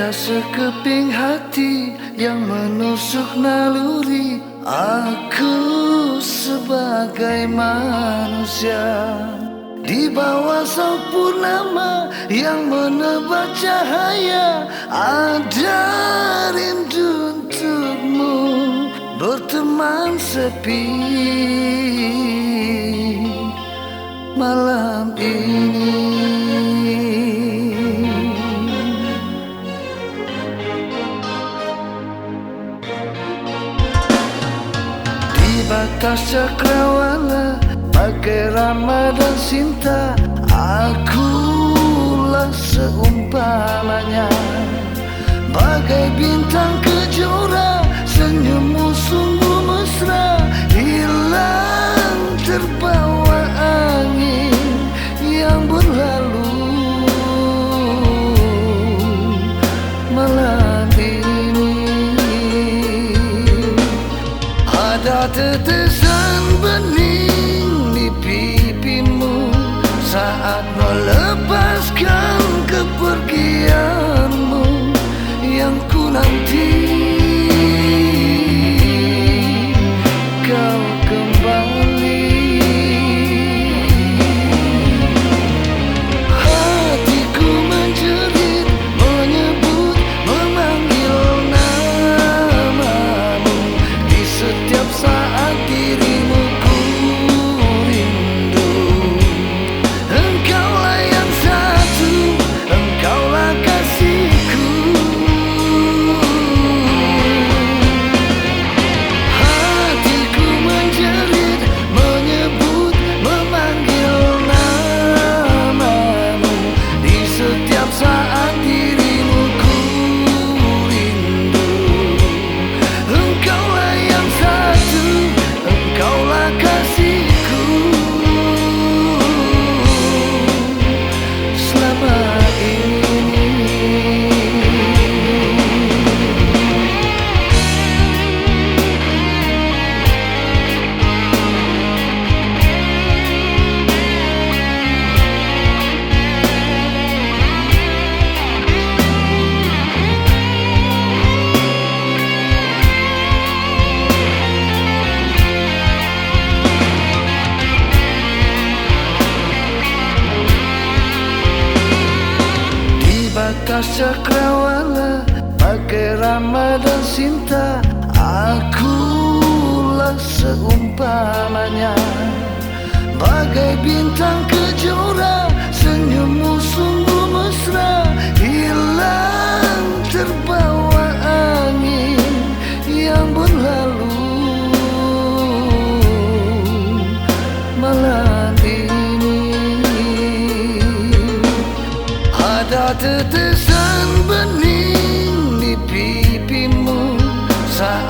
Ada sekeping hati yang menusuk naluri aku sebagai manusia. Di bawah sang purnama yang menebar cahaya, ada rindu untukmu berteman sepi malam ini. Di batas cakrawala bagai Ramadan Sinta, akulah seumpamanya. Bagai bintang kejora, senyummu sungguh mesra, hilang terbawa angin yang berlalu malam ini. Ada tetesan bening di pipimu saat melepaskan kepergianmu yang ku nanti kau kembali. Hatiku menjerit, menyebut, memanggil namamu. Di setiap saat dirimu ku rindu. Engkaulah yang satu, engkaulah kasihku. Hatiku menjerit, menyebut, memanggil namamu. Di setiap saat dirimu ku rindu. Engkaulah yang satu, engkaulah kasihku selama ini. Di batas cakrawala bagai Ramadan Sinta, akulah seumpamanya. Bagai bintang kejora, senyummu sungguh mesra, hilang terbawa angin yang berlalu malam ini. Ada tetesan bening di pipimu saat